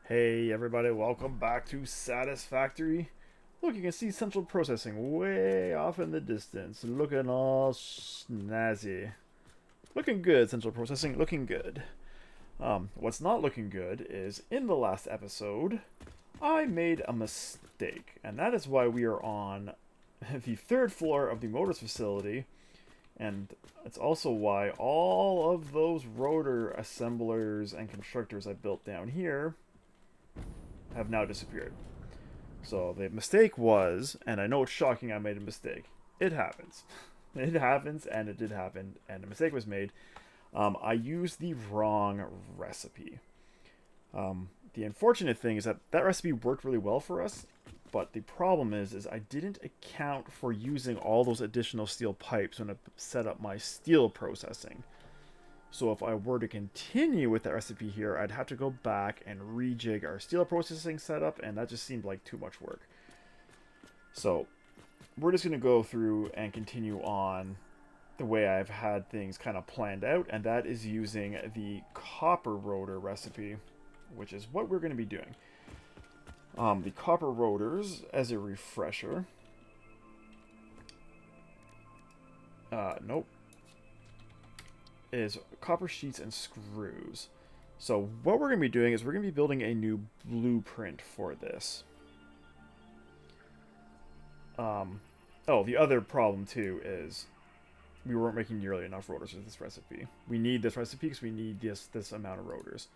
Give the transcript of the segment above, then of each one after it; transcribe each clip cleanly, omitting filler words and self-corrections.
Hey everybody, welcome back to Satisfactory. Look, you can see central processing way off in the distance, looking all snazzy. Looking good, central processing, looking good. What's not looking good is in the last episode, I made a mistake, and that is why we are on the third floor of the motors facility, and it's also why all of those rotor assemblers and constructors I built down here have now disappeared. So the mistake was, and I know it's shocking I made a mistake. It happens. It happens, and it did happen, and a mistake was made. I used the wrong recipe. The unfortunate thing is that that recipe worked really well for us, but the problem is I didn't account for using all those additional steel pipes when I set up my steel processing. So if I were to continue with that recipe here, I'd have to go back and rejig our steel processing setup, and that just seemed like too much work. So we're just going to go through and continue on the way I've had things kind of planned out, and that is using the copper rotor recipe, which is what we're going to be doing. The copper rotors, as a refresher, nope, is copper sheets and screws. So what we're going to be doing is we're going to be building a new blueprint for this. Oh, the other problem too is we weren't making nearly enough rotors with this recipe. We need this recipe because we need this amount of rotors.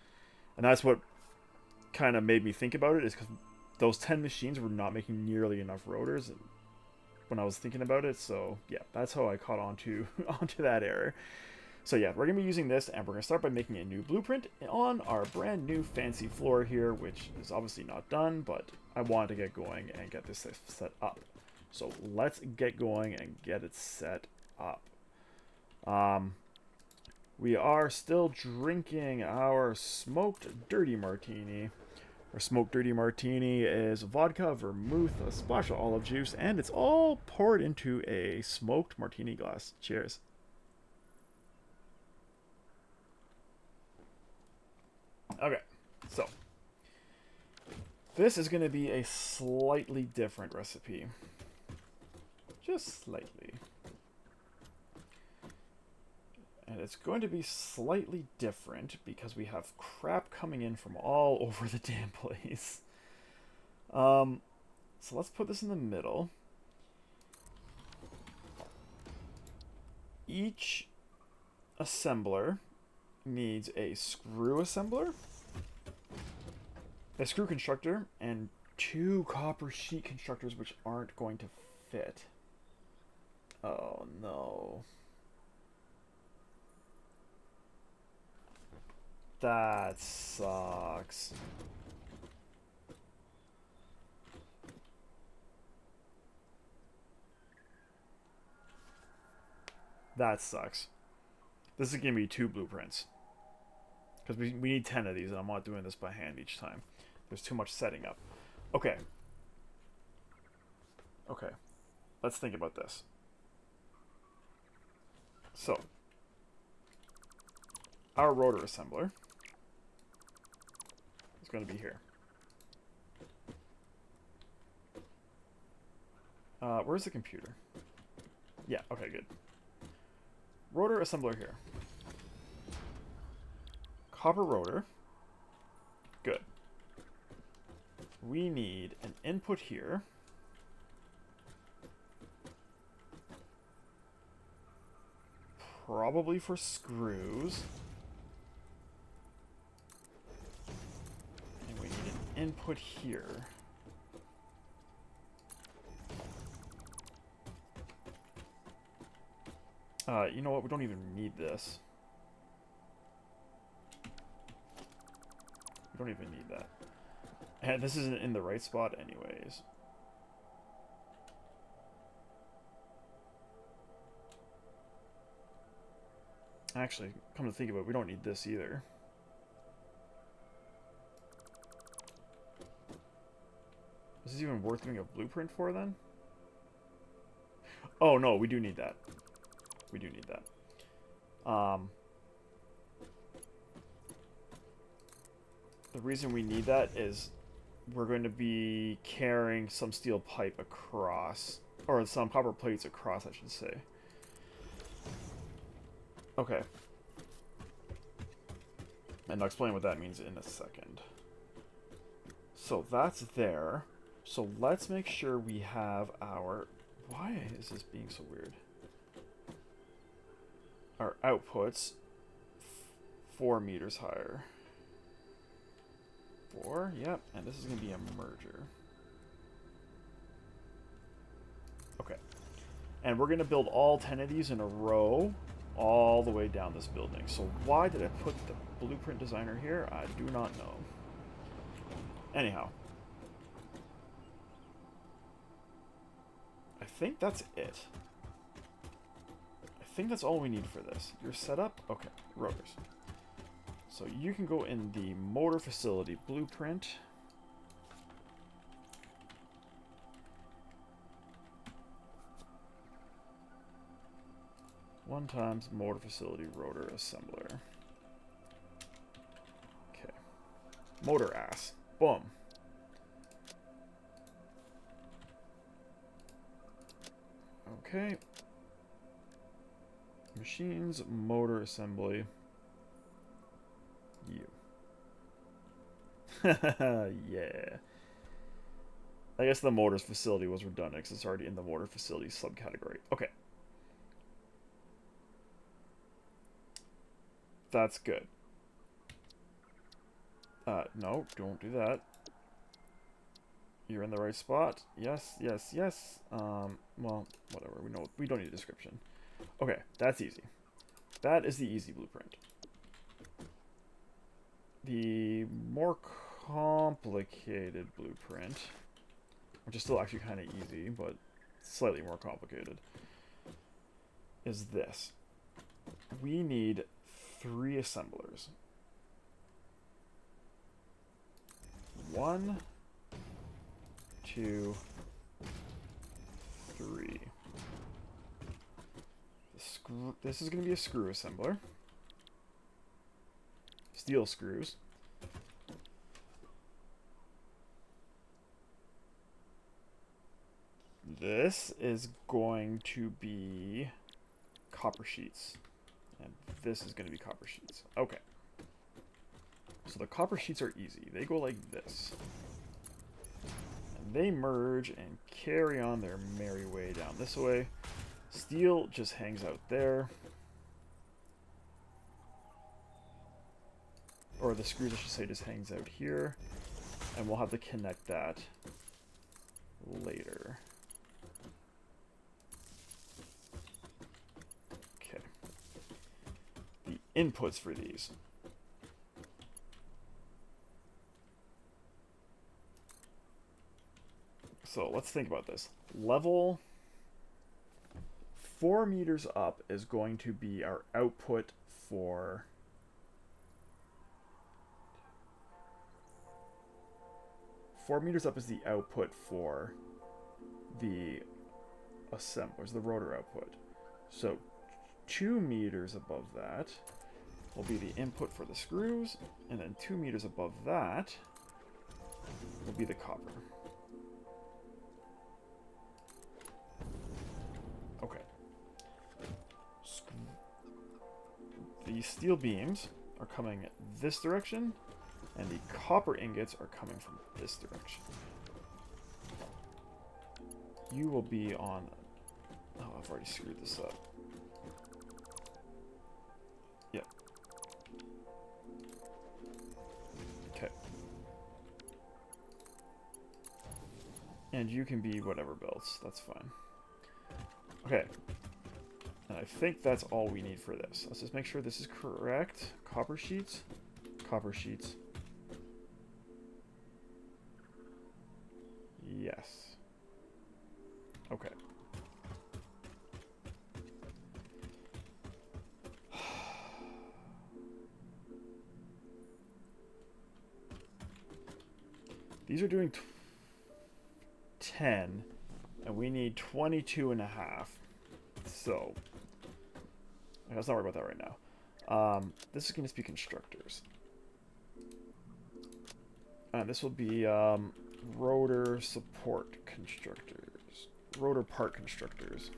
And that's what kind of made me think about it, is because those 10 machines were not making nearly enough rotors when I was thinking about it. So yeah, that's how I caught onto onto that error. So yeah, we're going to be using this, and we're going to start by making a new blueprint on our brand new fancy floor here, which is obviously not done, but I wanted to get going and get this set up. So let's get going and get it set up. We are still drinking our smoked dirty martini. Our smoked dirty martini is vodka, vermouth, a splash of olive juice, and it's all poured into a smoked martini glass. Cheers. Okay, so this is going to be a slightly different recipe. Just slightly. And it's going to be slightly different because we have crap coming in from all over the damn place. So let's put this in the middle. Each assembler needs a screw assembler, a screw constructor, and 2 copper sheet constructors, which aren't going to fit. Oh no. That sucks. That sucks. This is going to be 2 blueprints. Because we need 10 of these, and I'm not doing this by hand each time. There's too much setting up. Okay. Okay. Let's think about this. So, our rotor assembler is going to be here. Where's the computer? Yeah, okay, good. Rotor assembler here. Copper rotor. Good. We need an input here. Probably for screws. And we need an input here. You know what? We don't even need this. We don't even need that. And this isn't in the right spot anyways. Actually, come to think of it, we don't need this either. Is this even worth doing a blueprint for then? Oh no, we do need that. We do need that. The reason we need that is we're going to be carrying some steel pipe across, or some copper plates across, I should say. Okay. And I'll explain what that means in a second. So that's there. So let's make sure we have our... Why is this being so weird? Our outputs 4 meters higher. 4? Yep. And this is going to be a merger. Okay. And we're going to build all 10 of these in a row all the way down this building. So why did I put the blueprint designer here? I do not know. Anyhow. I think that's it. I think that's all we need for this. You're set up? Okay, rotors. So you can go in the motor facility blueprint. One times motor facility rotor assembler. Okay. Motor ass. Boom. Okay. Machines, motor assembly. You. Yeah. I guess the motors facility was redundant because it's already in the motor facility subcategory. Okay. That's good. No, don't do that. You're in the right spot. Yes, yes, yes. Well, whatever. We don't need a description. Okay, that's easy. That is the easy blueprint. The more complicated blueprint, which is still actually kind of easy, but slightly more complicated, is this. We need 3 assemblers. 1, 2, 3. This is going to be a screw assembler. Steel screws. This is going to be copper sheets. And this is going to be copper sheets. Okay. So the copper sheets are easy. They go like this. And they merge and carry on their merry way down this way. Steel just hangs out there. Or the screws, I should say, just hangs out here. And we'll have to connect that later. Okay. The inputs for these. So let's think about this. Level 4 meters up is going to be our output for... Four meters up is the output for the assemblers, the rotor output. So 2 meters above that will be the input for the screws, and then 2 meters above that will be the copper. Okay. The steel beams are coming this direction, and the copper ingots are coming from this direction. You will be on... Oh, I've already screwed this up. Yep. Okay. And you can be whatever belts. That's fine. Okay. And I think that's all we need for this. Let's just make sure this is correct. Copper sheets. Copper sheets. Yes. Okay. These are doing 10, and we need 22 and a half. So, let's not worry about that right now. This is going to be constructors. This will be rotor support constructors. Rotor part constructors.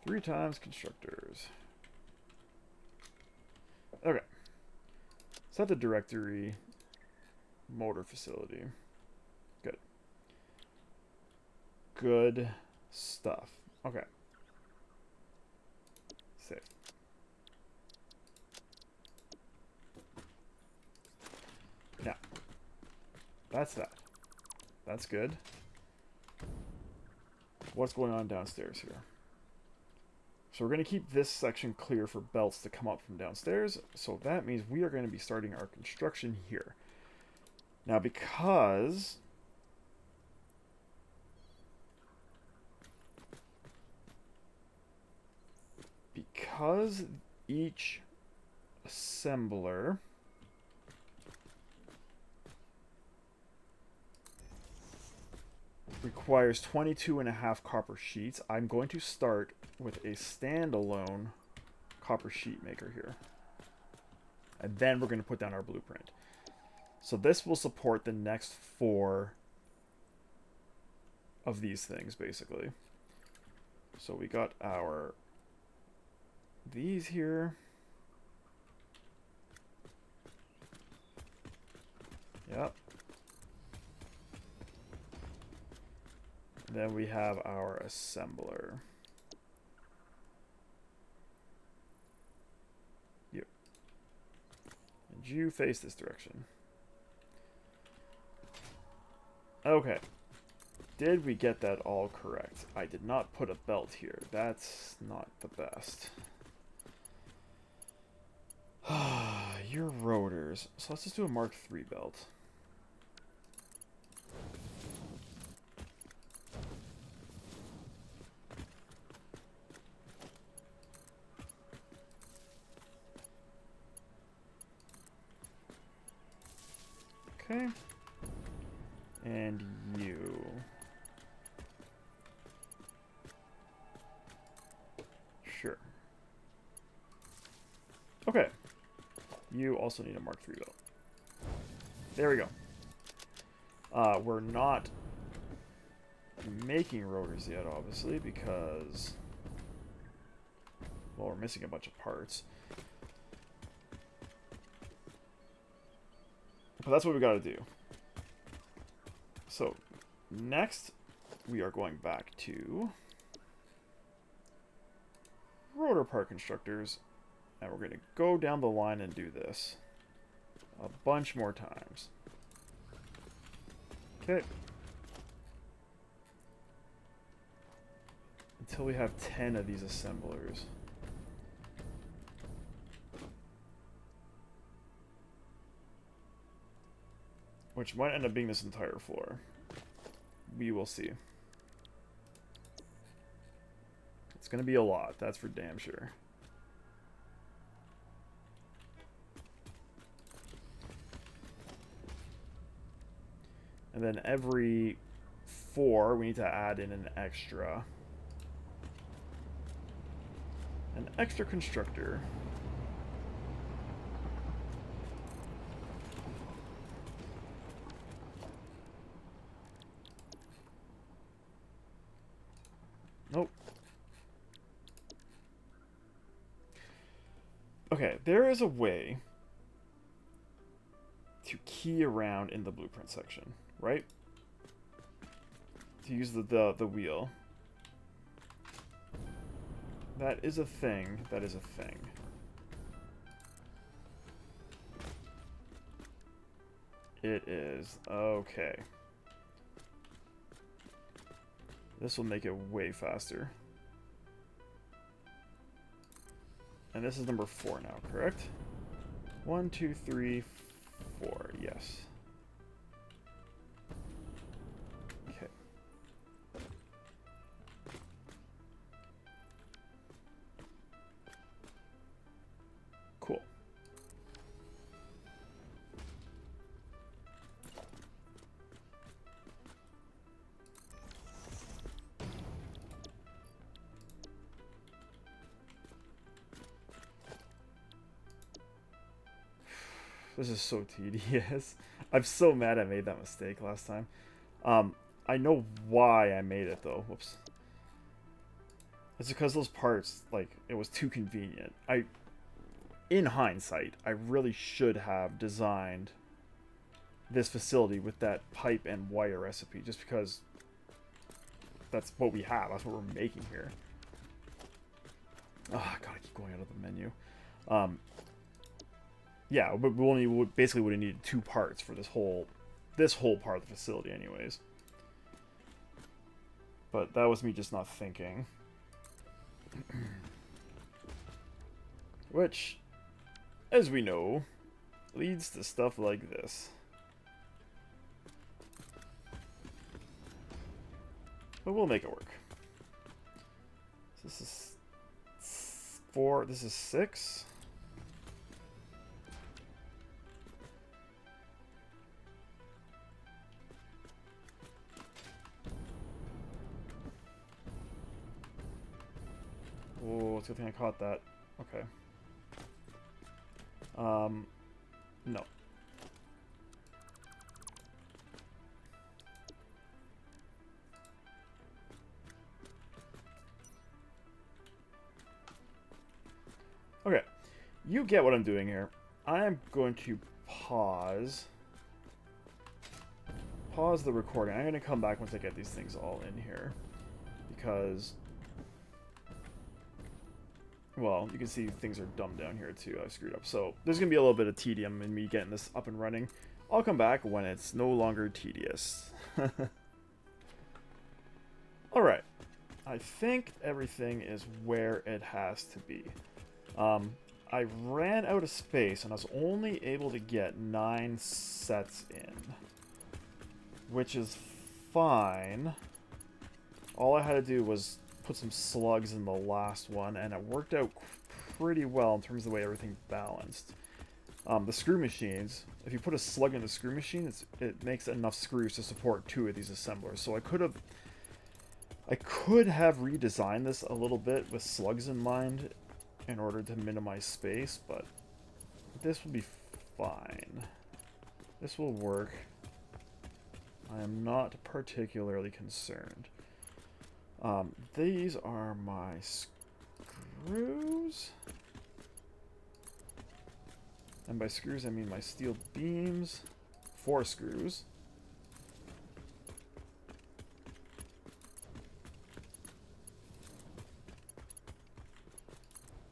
Three times constructors. Okay. Set the directory. Motor facility. Good. Good stuff. Okay. Save. Now, that's that. That's good. What's going on downstairs here? So we're going to keep this section clear for belts to come up from downstairs. So that means we are going to be starting our construction here. Now, because each assembler requires 22.5 copper sheets, I'm going to start with a standalone copper sheet maker here. And then we're going to put down our blueprint. So this will support the next 4 of these things, basically. So we got our these here. Yep. Then we have our assembler. You. And you face this direction. Okay. Did we get that all correct? I did not put a belt here. That's not the best. Your rotors. So let's just do a Mark III belt. Okay. And you. Sure. Okay. You also need a Mark III belt. There we go. We're not making rotors yet, obviously, because, well, we're missing a bunch of parts. But that's what we got to do. So, next, we are going back to rotor part constructors, and we're going to go down the line and do this a bunch more times. Okay. Until we have 10 of these assemblers. Which might end up being this entire floor. We will see. It's going to be a lot, that's for damn sure. And then every 4, we need to add in an extra. An extra constructor. Nope. Okay, there is a way to key around in the blueprint section, right? To use the wheel. That is a thing. That is a thing. It is. Okay. This will make it way faster. And this is number 4 now, correct? 1, 2, 3, 4. Yes. Okay. Cool. This is so tedious. I'm so mad I made that mistake last time. I know why I made it though. Whoops. It's because those parts, like, it was too convenient. In hindsight, I really should have designed this facility with that pipe and wire recipe, just because that's what we have. That's what we're making here. Oh, I gotta keep going out of the menu. Yeah, but we only basically would have needed 2 parts for this whole part of the facility, anyways. But that was me just not thinking. Which, as we know, leads to stuff like this. But we'll make it work. So this is 4, this is 6. Oh, it's a good thing I caught that. Okay. No. Okay. You get what I'm doing here. I am going to pause the recording. I'm going to come back once I get these things all in here. Because, well, you can see things are dumbed down here too. I screwed up. So there's going to be a little bit of tedium in me getting this up and running. I'll come back when it's no longer tedious. Alright. I think everything is where it has to be. I ran out of space and I was only able to get 9 sets in. Which is fine. All I had to do was put some slugs in the last one, and it worked out pretty well in terms of the way everything balanced. The screw machines, if you put a slug in the screw machine, it makes enough screws to support 2 of these assemblers. So I could have redesigned this a little bit with slugs in mind in order to minimize space, but this will be fine. This will work. I am not particularly concerned. These are my screws. And by screws, I mean my steel beams. 4 screws.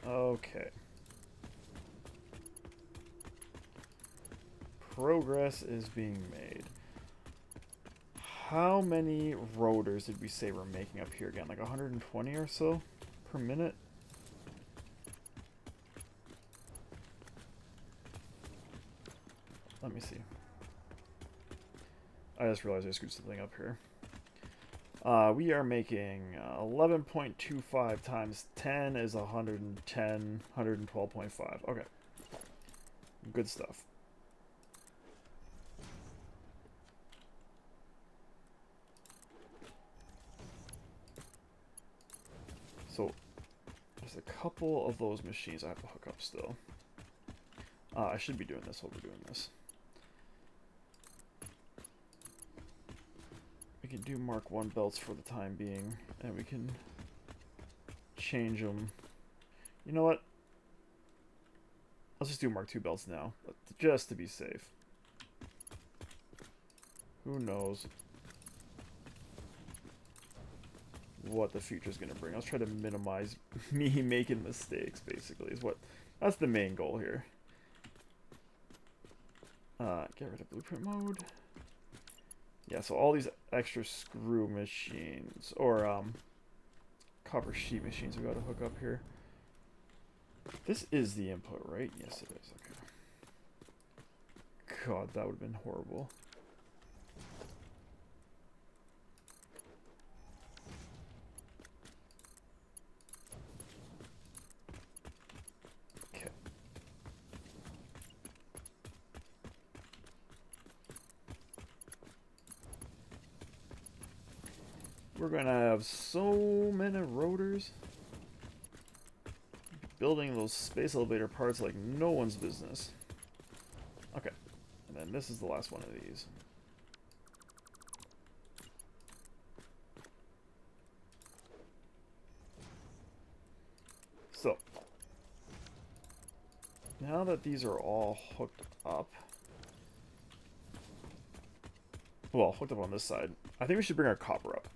Okay. Progress is being made. How many rotors did we say we're making up here again? Like 120 or so per minute? Let me see. I just realized I screwed something up here. We are making 11.25 times 10 is 110, 112.5. Okay. Good stuff. So, there's a couple of those machines I have to hook up still. I should be doing this while we're doing this. We can do Mark 1 belts for the time being, and we can change them. You know what? Let's just do Mark 2 belts now, just to be safe. Who knows what the future's gonna bring. Let's try to minimize me making mistakes, basically, that's the main goal here. Get rid of blueprint mode. Yeah, so all these extra screw machines, or copper sheet machines we gotta hook up here. This is the input, right? Yes, it is. Okay. God, that would have been horrible. Okay. We're gonna have so many rotors. Building those space elevator parts like no one's business. Okay. And then this is the last one of these. So, now that these are all hooked up, well, hooked up on this side, I think we should bring our copper up.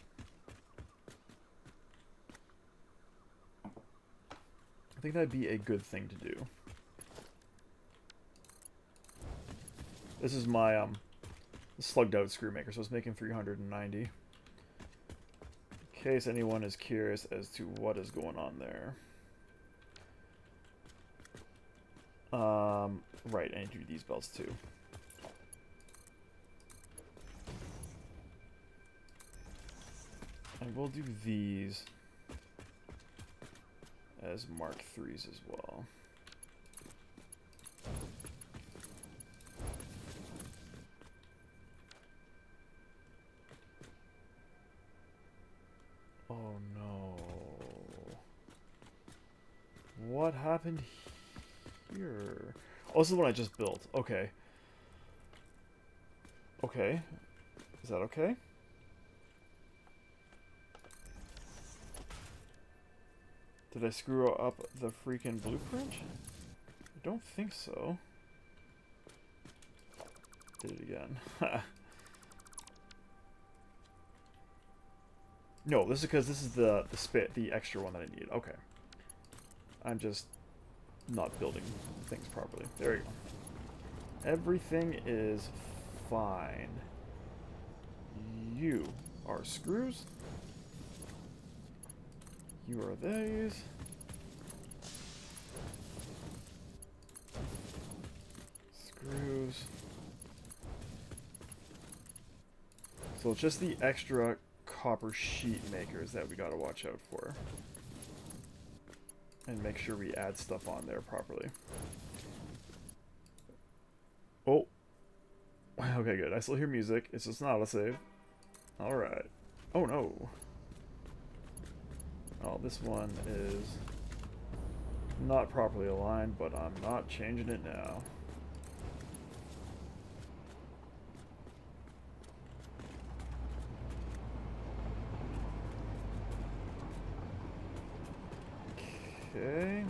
I think that'd be a good thing to do. This is my slugged out screw maker, so it's making 390. In case anyone is curious as to what is going on there. Right, I need to do these belts too. And we'll do these as Mark 3s as well. Oh no. What happened here? Oh, this is the one I just built. Okay. Okay. Is that okay? Did I screw up the freaking blueprint? I don't think so. Did it again. No, this is because this is the extra one that I need. Okay. I'm just not building things properly. There you go. Everything is fine. You are screws. You are these. Screws. So it's just the extra copper sheet makers that we gotta watch out for. And make sure we add stuff on there properly. Oh. Okay, good. I still hear music. It's just not a save. Alright. Oh no. Oh, this one is not properly aligned, but I'm not changing it now. Okay.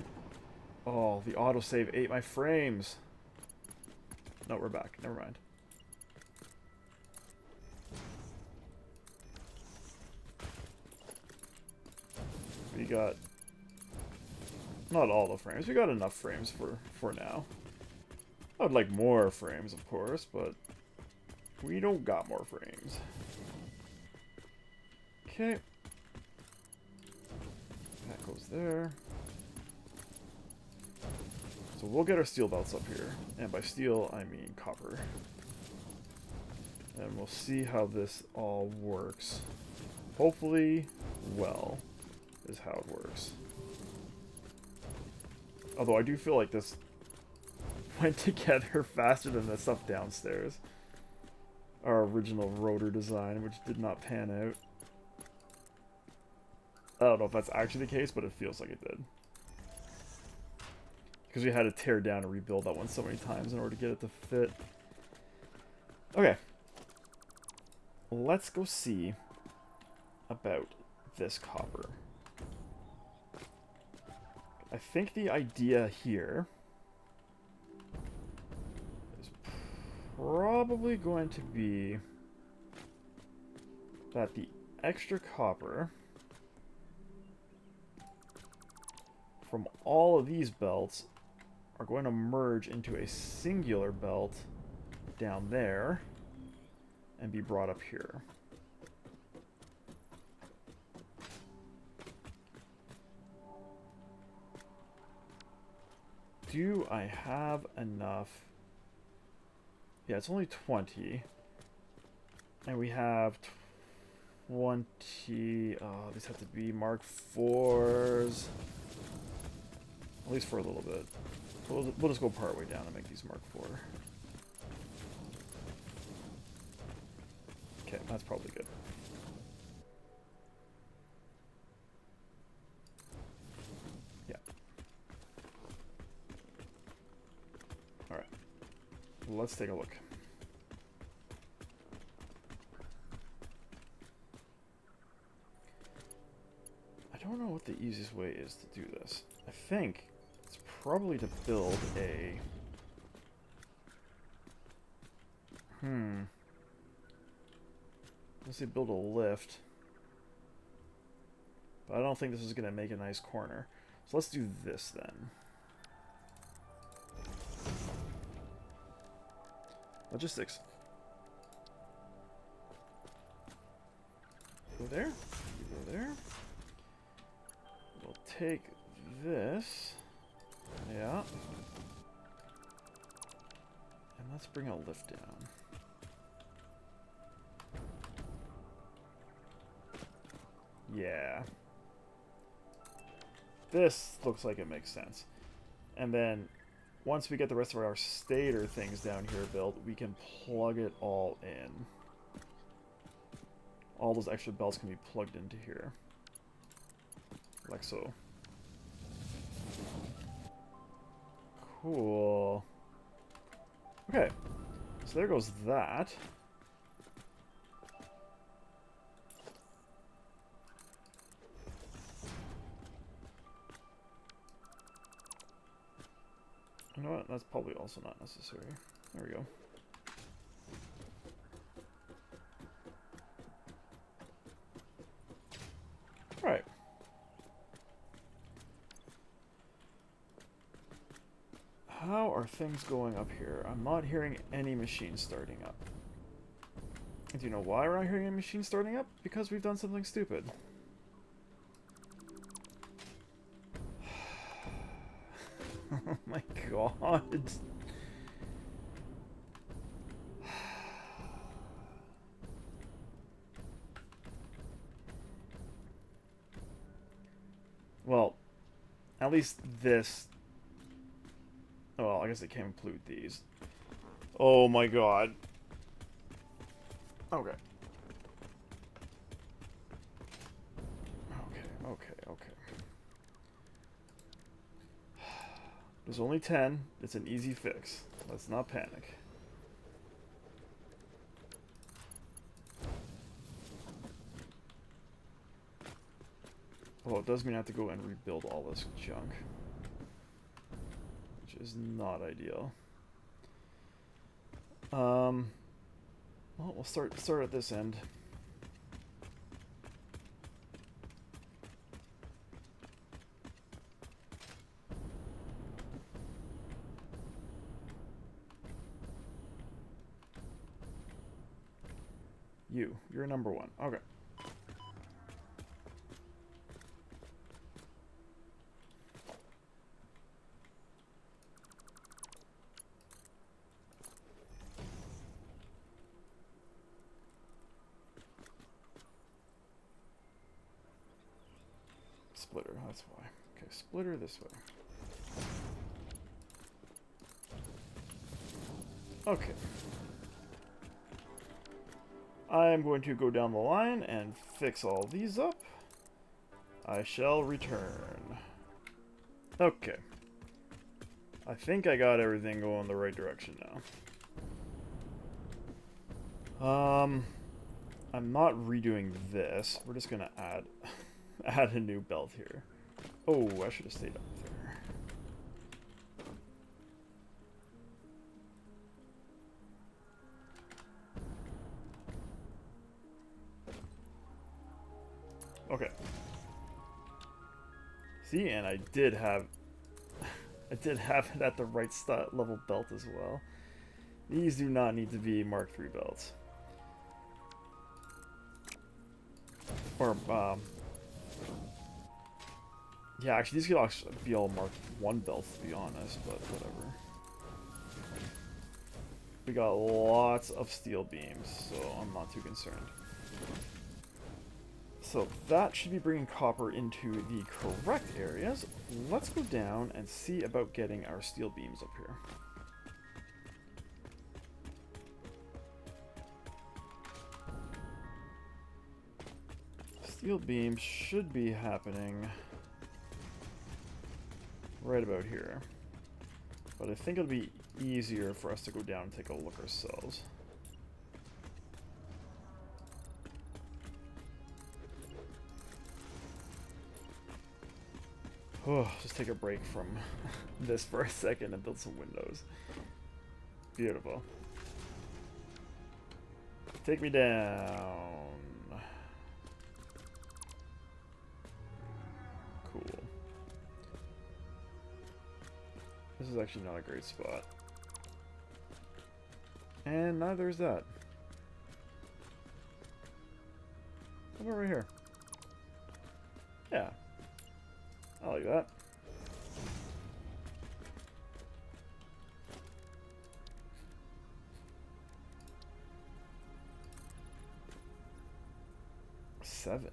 Oh, the autosave ate my frames. No, we're back. Never mind. We got not all the frames. We got enough frames for now. I would like more frames, of course, but we don't got more frames. Okay. That goes there. So we'll get our steel belts up here. And by steel, I mean copper. And we'll see how this all works. Hopefully, well, is how it works. Although I do feel like this went together faster than the stuff downstairs. Our original rotor design, which did not pan out. I don't know if that's actually the case, but it feels like it did. Because we had to tear down and rebuild that one so many times in order to get it to fit. Okay. Let's go see about this copper. I think the idea here is probably going to be that the extra copper from all of these belts are going to merge into a singular belt down there and be brought up here. Do I have enough? Yeah, it's only 20. And we have 20... Oh, these have to be Mark 4s. At least for a little bit. We'll just go part way down and make these Mark 4. Okay, that's probably good. Yeah. Alright. let's take a look. I don't know what the easiest way is to do this. I think it's probably to build a... Let's say build a lift. But I don't think this is going to make a nice corner. So let's do this then. Logistics. Go there. You go there. We'll take this. Yeah. And let's bring a lift down. Yeah. This looks like it makes sense. And then, once we get the rest of our stator things down here built, we can plug it all in. All those extra belts can be plugged into here. Like so. Cool. Okay. So there goes that. You know what? That's probably also not necessary. There we go. Right. How are things going up here? I'm not hearing any machines starting up. Do you know why we're not hearing any machines starting up? Because we've done something stupid. Oh my god. Well, at least this... Well, I guess it can include these. Oh my god. Okay. Okay. There's only 10. It's an easy fix. Let's not panic. Well, it does mean I have to go and rebuild all this junk. Which is not ideal. Well, we'll start at this end. You're number 1. Okay. Splitter, that's why. Okay, splitter this way. Okay. I'm going to go down the line and fix all these up. I shall return. Okay. I think I got everything going the right direction now. I'm not redoing this. We're just gonna add add a new belt here. Oh, I should have stayed up there. Okay. See, and I did have it at the right level belt as well. These do not need to be Mark III belts. Or, yeah, actually, these could actually be all Mark I belts, to be honest, but whatever. We got lots of steel beams, so I'm not too concerned. So that should be bringing copper into the correct areas. Let's go down and see about getting our steel beams up here. Steel beams should be happening right about here. But I think it'll be easier for us to go down and take a look ourselves. Oh, just take a break from this for a second and build some windows. Beautiful. Take me down. Cool. This is actually not a great spot. And neither is that. How about right here? Yeah. I like that. Seven.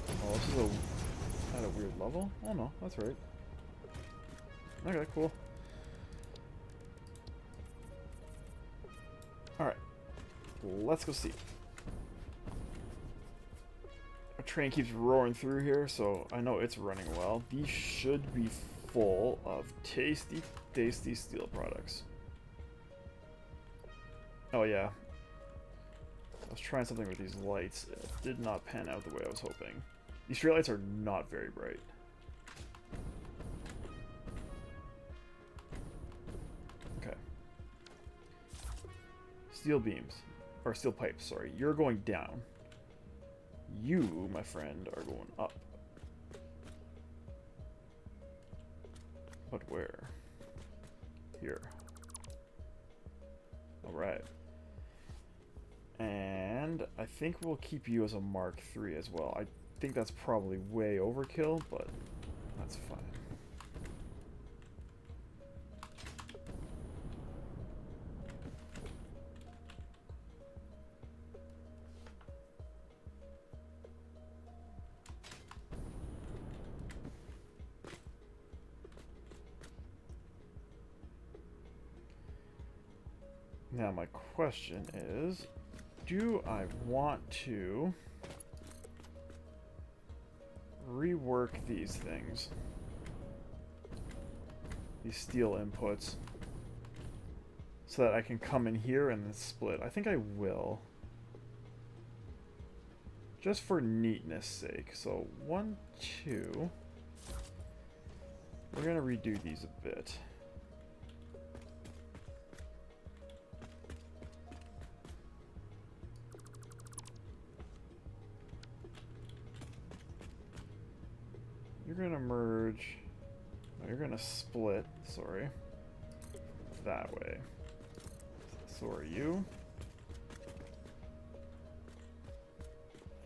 Oh, this is at a weird level? Oh no, that's right. Okay, cool. Alright. Let's go see. Our train keeps roaring through here, so I know it's running well. These should be full of tasty, tasty steel products. Oh yeah. I was trying something with these lights. It did not pan out the way I was hoping. These streetlights are not very bright. Okay. Steel beams. Or steel pipes, sorry. You're going down. You, my friend, are going up. But where? Here. Alright. And I think we'll keep you as a Mark III as well. I think that's probably way overkill, but that's fine. Now my question is, do I want to rework these things? These steel inputs. So that I can come in here and then split. I think I will. Just for neatness sake. So 1, 2. We're gonna redo these a bit. You're gonna merge. No, you're gonna split. Sorry. That way. So are you.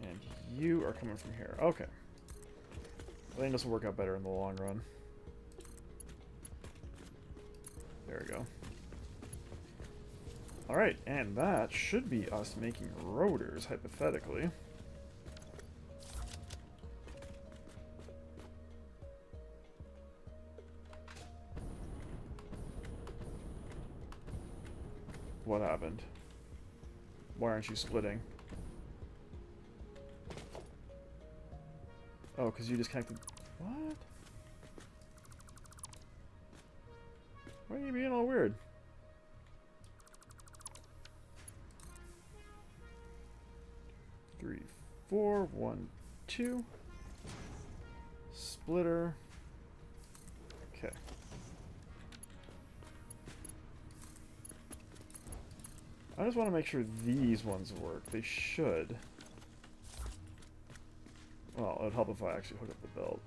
And you are coming from here. Okay. I think this will work out better in the long run. There we go. Alright, and that should be us making rotors, hypothetically. What happened? Why aren't you splitting? Oh, because you disconnected. What? Why are you being all weird? Three, 4, 1, 2. Splitter. Okay. I just want to make sure these ones work. They should. Well, it would help if I actually hook up the belt.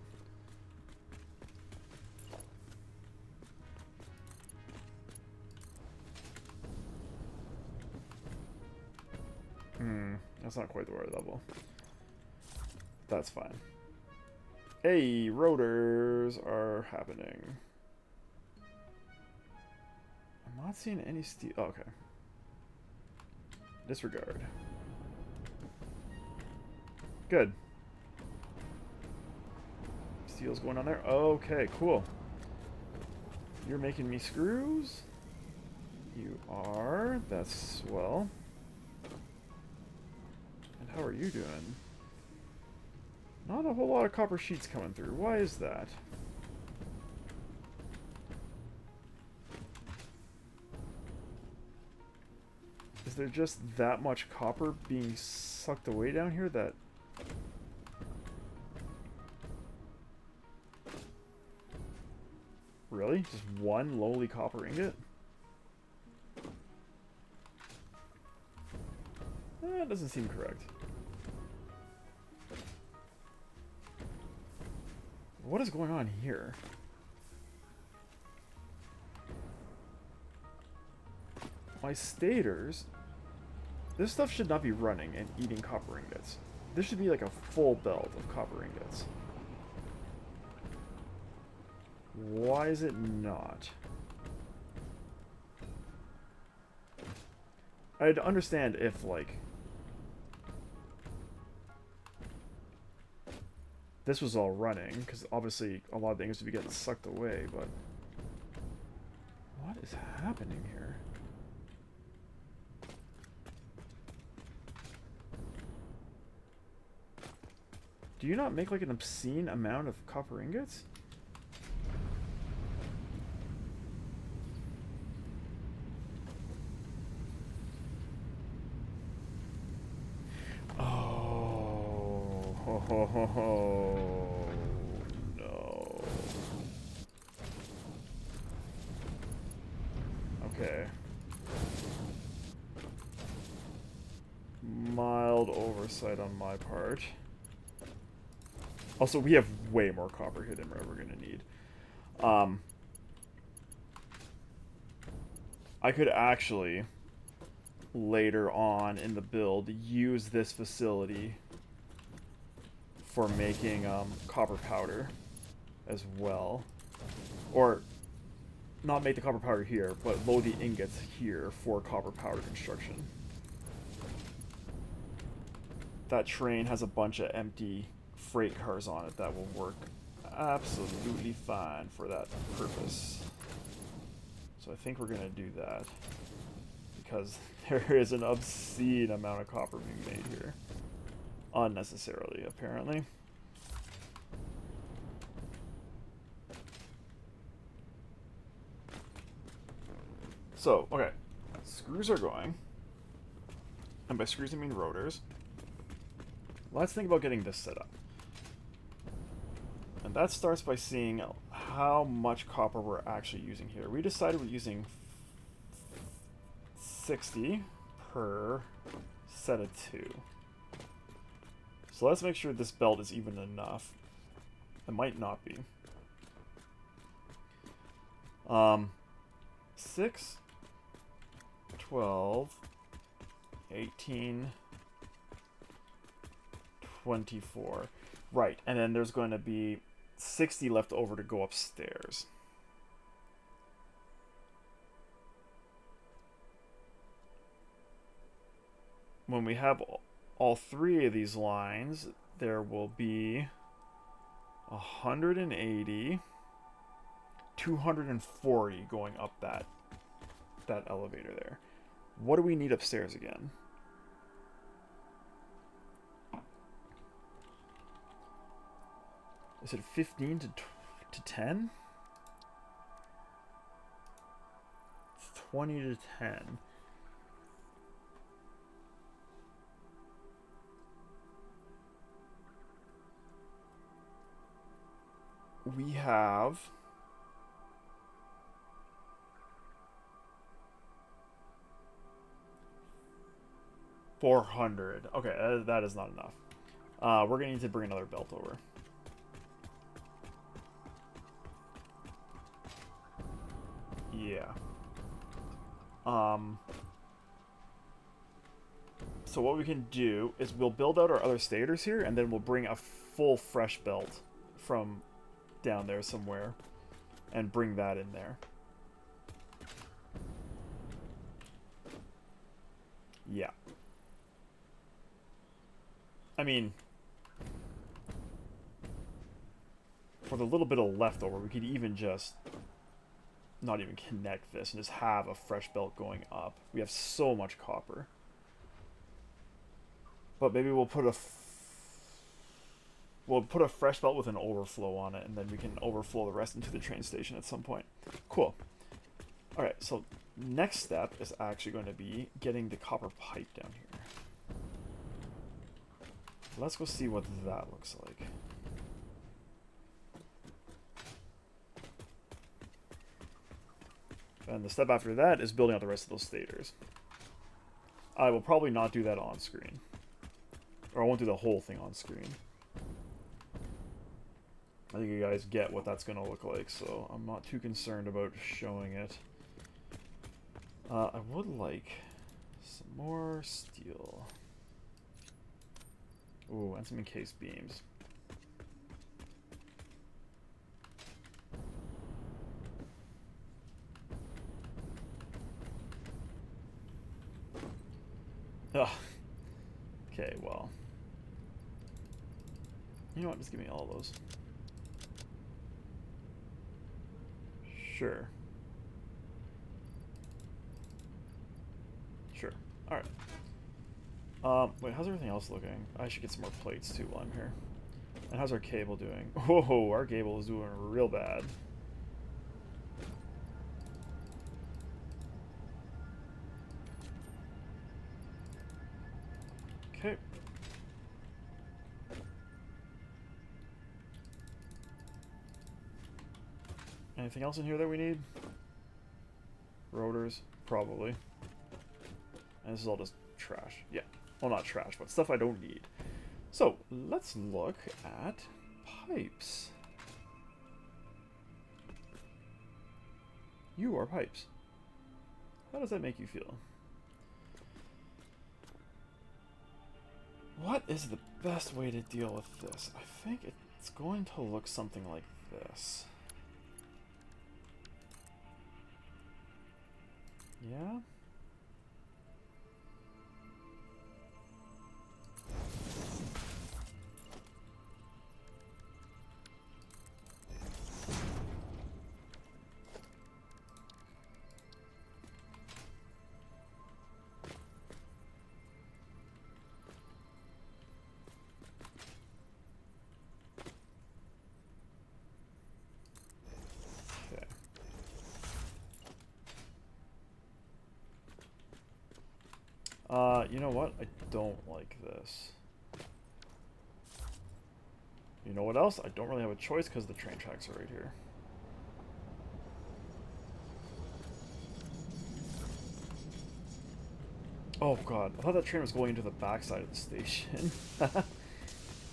That's not quite the right level. That's fine. Hey, rotors are happening. I'm not seeing any steel. Oh, okay. Disregard. Good. Steel's going on there. Okay, cool. You're making me screws? You are. That's swell. And how are you doing? Not a whole lot of copper sheets coming through. Why is that? Is there just that much copper being sucked away down here that... Really? Just one lowly copper ingot? That doesn't seem correct. What is going on here? My stators... This stuff should not be running and eating copper ingots. This should be like a full belt of copper ingots. Why is it not? I'd understand if, like... This was all running, because obviously a lot of things would be getting sucked away, but... What is happening here? Do you not make like an obscene amount of copper ingots? Oh, no. Okay. Mild oversight on my part. Also, we have way more copper here than we're ever going to need. I could actually, later on in the build, use this facility for making copper powder as well. Or, not make the copper powder here, but load the ingots here for copper powder construction. That train has a bunch of empty freight cars on it that will work absolutely fine for that purpose. So I think we're gonna do that because there is an obscene amount of copper being made here. Unnecessarily, apparently. So, okay. Screws are going. And by screws I mean rotors. Let's think about getting this set up. And that starts by seeing how much copper we're actually using here. We decided we're using 60 per set of 2. So let's make sure this belt is even enough. It might not be. 6, 12, 18, 24. Right, and then there's going to be 60 left over to go upstairs. When we have all 3 of these lines, there will be 180, 240 going up that elevator there. What do we need upstairs again? Is it 15 to 10? It's 20 to 10. We have 400. Okay, that is not enough. We're gonna need to bring another belt over. Yeah. So what we can do is we'll build out our other stators here, and then we'll bring a full fresh belt from down there somewhere, and bring that in there. Yeah. I mean, for the little bit of leftover, we could even just not even connect this and just have a fresh belt going up. We have so much copper. But maybe we'll put a fresh belt with an overflow on it, and then we can overflow the rest into the train station at some point. Cool. Alright, so next step is actually going to be getting the copper pipe down here. Let's go see what that looks like. And the step after that is building out the rest of those stators. I will probably not do that on screen. Or I won't do the whole thing on screen. I think you guys get what that's going to look like, so I'm not too concerned about showing it. I would like some more steel. Ooh, and some encased beams. Ugh. Okay, well. You know what? Just give me all those. Sure. Sure. Alright. Wait, how's everything else looking? I should get some more plates too while I'm here. And how's our cable doing? Whoa, our cable is doing real bad. Okay. Anything else in here that we need? Rotors? Probably. And this is all just trash. Yeah. Well, not trash, but stuff I don't need. So, let's look at pipes. You are pipes. How does that make you feel? What is the best way to deal with this? I think it's going to look something like this. Yeah? You know what? I don't like this. You know what else? I don't really have a choice because the train tracks are right here. Oh god, I thought that train was going into the backside of the station.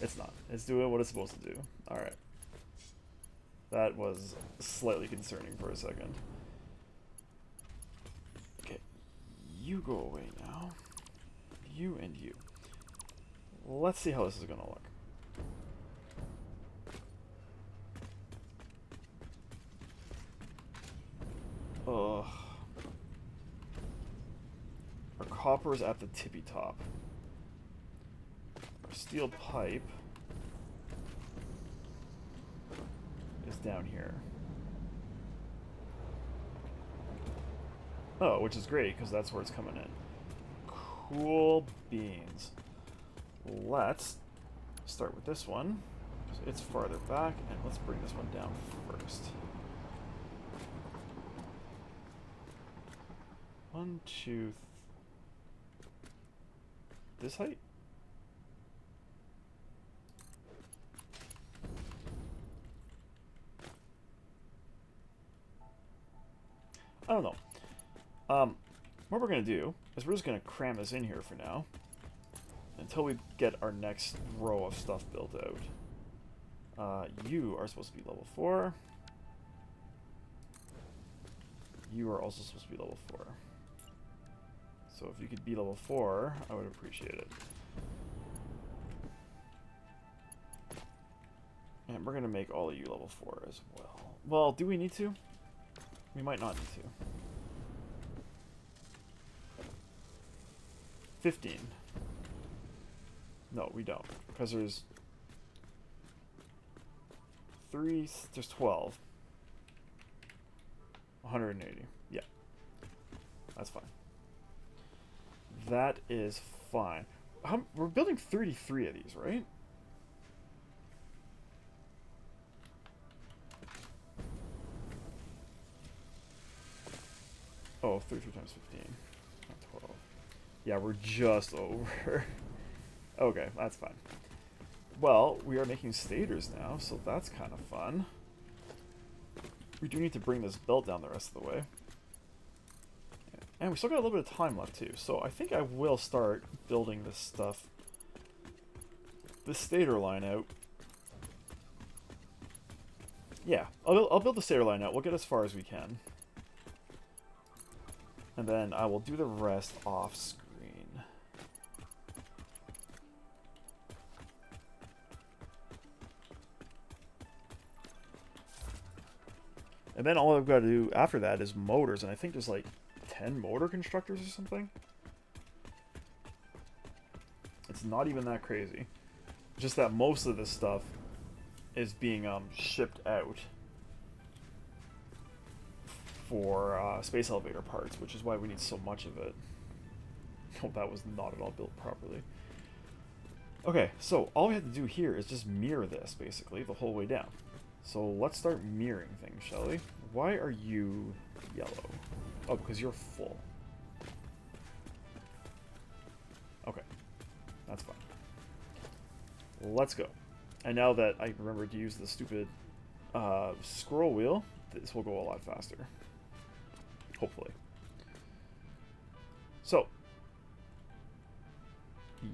It's not. It's doing what it's supposed to do. Alright. That was slightly concerning for a second. Okay. You go away now. You and you. Let's see how this is gonna look. Ugh. Our copper is at the tippy top. Our steel pipe is down here. Oh, which is great, because that's where it's coming in. Cool beans. Let's start with this one. So it's farther back, and let's bring this one down first. 1, 2, this height? I don't know. What we're going to do is we're just going to cram this in here for now until we get our next row of stuff built out. You are supposed to be level 4. You are also supposed to be level 4. So if you could be level 4, I would appreciate it. And we're going to make all of you level 4 as well. Well, do we need to? We might not need to. 15. No, we don't. Because there's 3, there's 12. 180. Yeah. That's fine. That is fine. We're building 33 of these, right? Oh, 33 times 15. Not 12. Yeah, we're just over. Okay, that's fine. Well, we are making stators now, so that's kind of fun. We do need to bring this belt down the rest of the way. And we still got a little bit of time left, too. So I think I will start building this stuff. This stator line out. Yeah, I'll build the stator line out. We'll get as far as we can. And then I will do the rest off screen. And then all I've got to do after that is motors, and I think there's like 10 motor constructors or something. It's not even that crazy. Just that most of this stuff is being shipped out for space elevator parts, which is why we need so much of it. Oh, that was not at all built properly. Okay, so all we have to do here is just mirror this, basically, the whole way down. So let's start mirroring things, shall we? Why are you yellow? Oh, because you're full. Okay, that's fine. Let's go. And now that I remember to use the stupid scroll wheel, this will go a lot faster. Hopefully. So,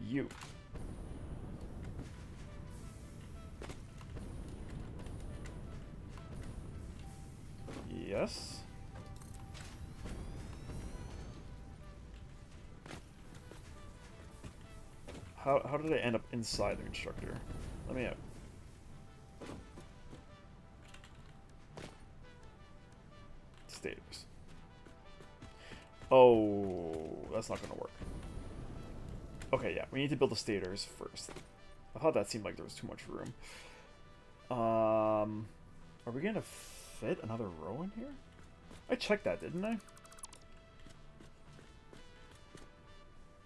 you. Yes. How did I end up inside the constructor? Let me out. Stators. Oh, that's not gonna work. Okay, yeah, we need to build the stators first. I thought that seemed like there was too much room. Are we gonna fit another row in here? I checked that, didn't I?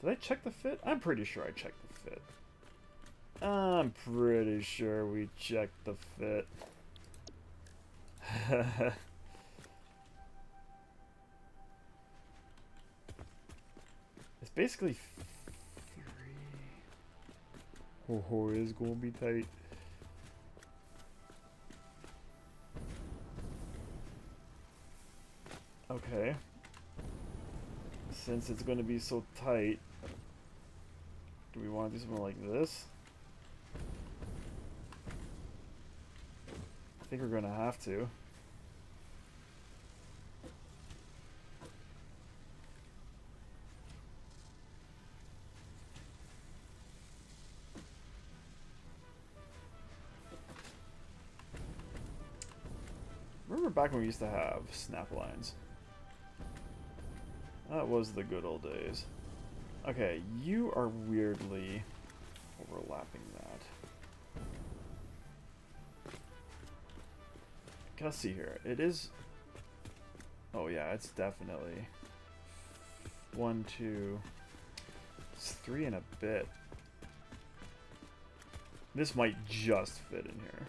Did I check the fit? I'm pretty sure I checked the fit. I'm pretty sure we checked the fit. It's basically 3. Oh, it's gonna be tight. Okay. Since it's gonna be so tight, do we want to do something like this? I think we're gonna have to. Remember back when we used to have snap lines? That was the good old days. Okay, you are weirdly overlapping that. Gotta see here. It is... Oh yeah, it's definitely... 1, 2... It's 3 and a bit. This might just fit in here.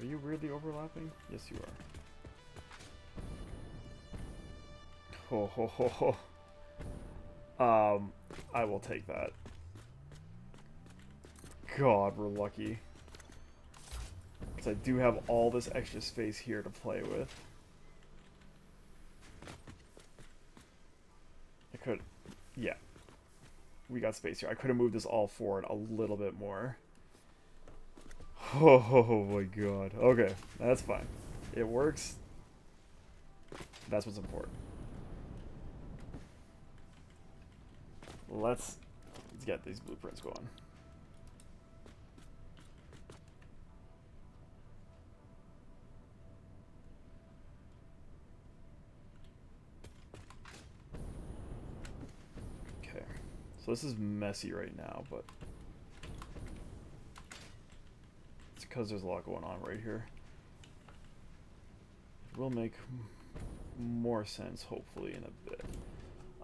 Are you weirdly overlapping? Yes, you are. Ho ho ho ho. I will take that. God, we're lucky. Because I do have all this extra space here to play with. I could... Yeah. We got space here. I could have moved this all forward a little bit more. Oh my god. Okay, that's fine. It works. That's what's important. Let's get these blueprints going. Okay. So this is messy right now, but it's because there's a lot going on right here. will make more sense, hopefully, in a bit.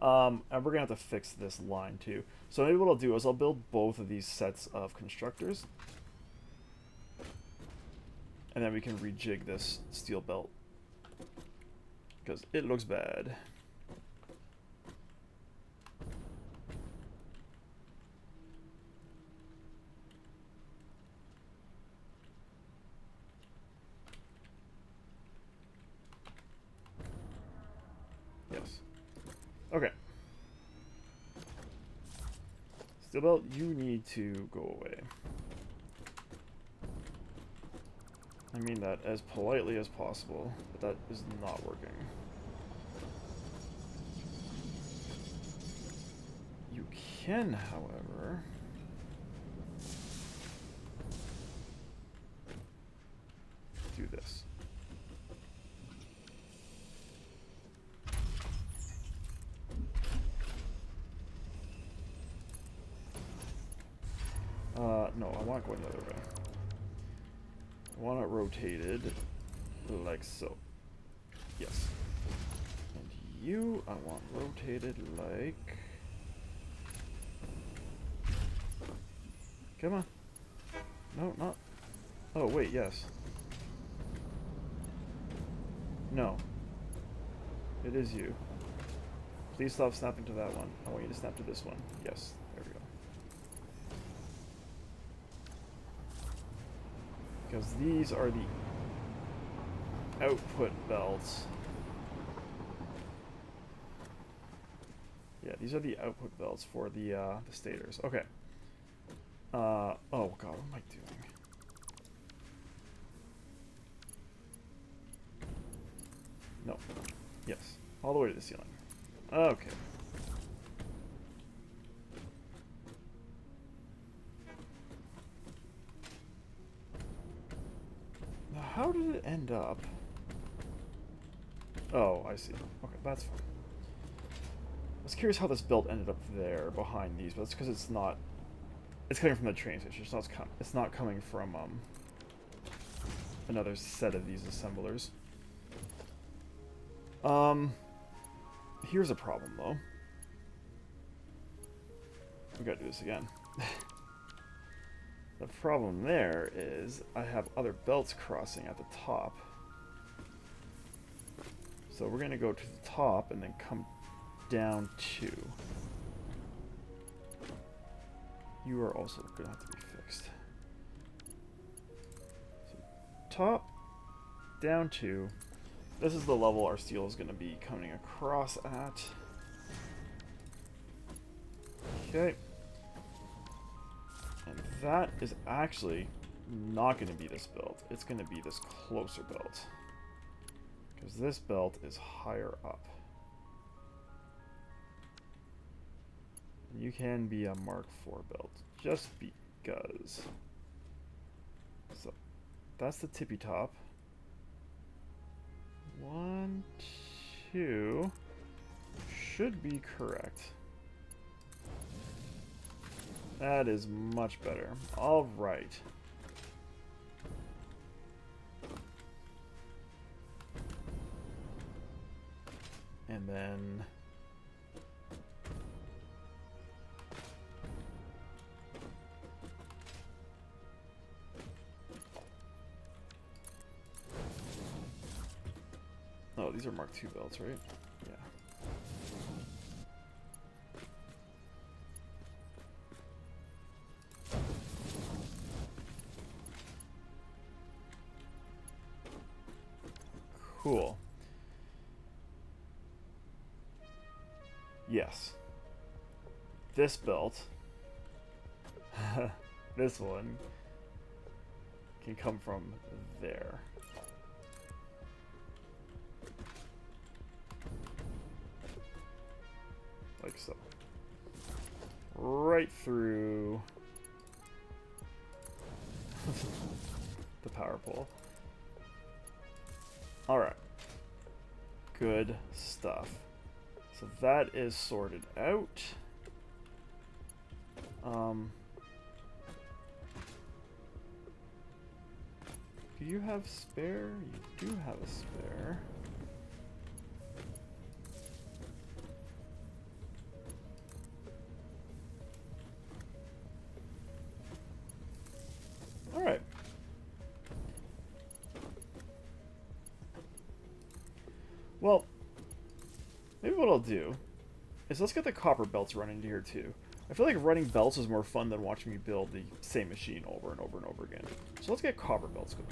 And we're gonna have to fix this line too. So maybe what I'll do is I'll build both of these sets of constructors, and then we can rejig this steel belt because it looks bad. Yes. Okay. Steel belt, you need to go away. I mean that as politely as possible, but that is not working. You can, however, do this. No, I want to go another way. I want it rotated like so. Yes. And you, I want rotated like... Come on. No, not... Oh, wait, yes. No. It is you. Please stop snapping to that one. I want you to snap to this one. Yes. There we go. Because these are the output belts. Yeah, these are the output belts for the stators. Okay. Oh god, what am I doing? No. Yes. All the way to the ceiling. Okay. Now, how did it end up? Oh, I see. Okay, that's fine. I was curious how this belt ended up there behind these, but it's because it's not. It's coming from the train station. It's not coming from another set of these assemblers. Here's a problem though. We gotta do this again. The problem there is I have other belts crossing at the top. So we're gonna go to the top and then come down 2. You are also gonna have to be fixed. So top, down 2. This is the level our steel is gonna be coming across at. Okay. And that is actually not gonna be this belt. It's gonna be this closer belt. Because this belt is higher up. You can be a Mark IV belt, just because. So, that's the tippy top. 1, 2, should be correct. That is much better. All right. And then oh, these are Mark II belts, right? Yeah. Cool. Yes. This belt, this one, can come from there. Like so. Right through the power pole. Alright. Good stuff. So that is sorted out. Do you have spare? You do have a spare. Alright. Well, maybe what I'll do is let's get the copper belts running here too. I feel like running belts is more fun than watching me build the same machine over and over and over again. So let's get copper belts going.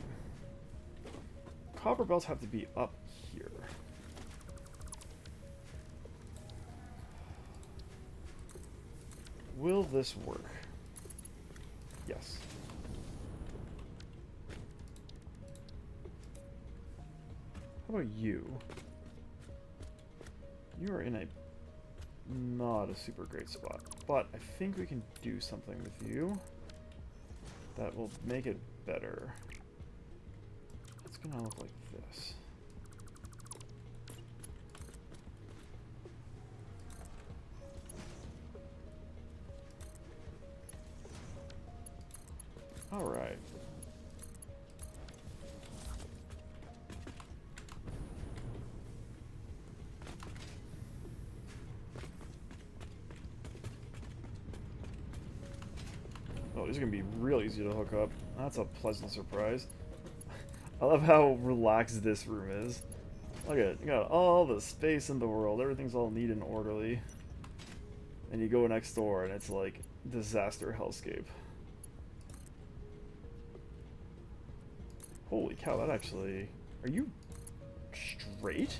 Copper belts have to be up here. Will this work? Yes. How about you? You are in a not a super great spot, but I think we can do something with you that will make it better. It's gonna look like this. All right. Oh, these are gonna be real easy to hook up. That's a pleasant surprise. I love how relaxed this room is. Look at it. You got all the space in the world. Everything's all neat and orderly. And you go next door and it's like disaster hellscape. Holy cow, that actually... Are you straight?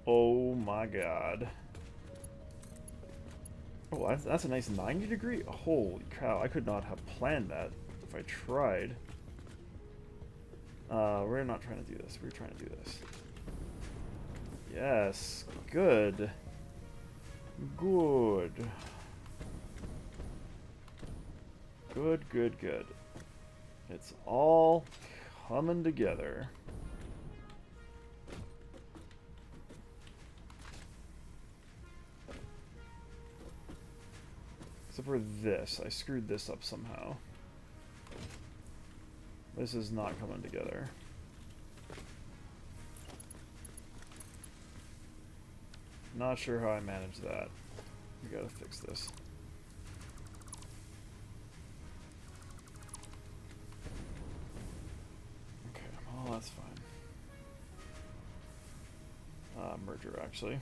Oh my god. Oh, that's a nice 90 degree? Holy cow, I could not have planned that if I tried. We're not trying to do this. We're trying to do this. Yes, good. Good. Good, good, good. It's all coming together. Except for this. I screwed this up somehow. This is not coming together. Not sure how I managed that. We gotta fix this. Okay, well that's fine. Merger actually.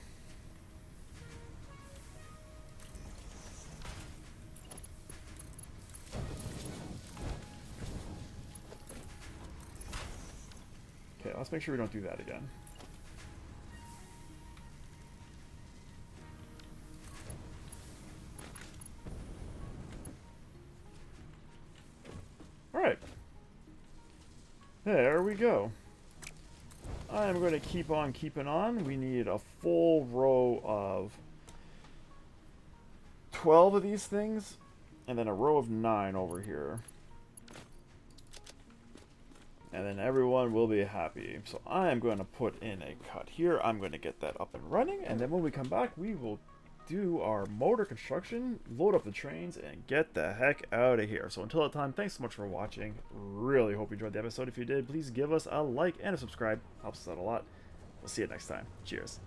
Okay, let's make sure we don't do that again. Alright. There we go. I'm going to keep on keeping on. We need a full row of 12 of these things, and then a row of 9 over here. And then everyone will be happy. So I am going to put in a cut here. I'm going to get that up and running. And then when we come back, we will do our motor construction, load up the trains, and get the heck out of here. So until that time, thanks so much for watching. Really hope you enjoyed the episode. If you did, please give us a like and a subscribe. Helps us out a lot. We'll see you next time. Cheers.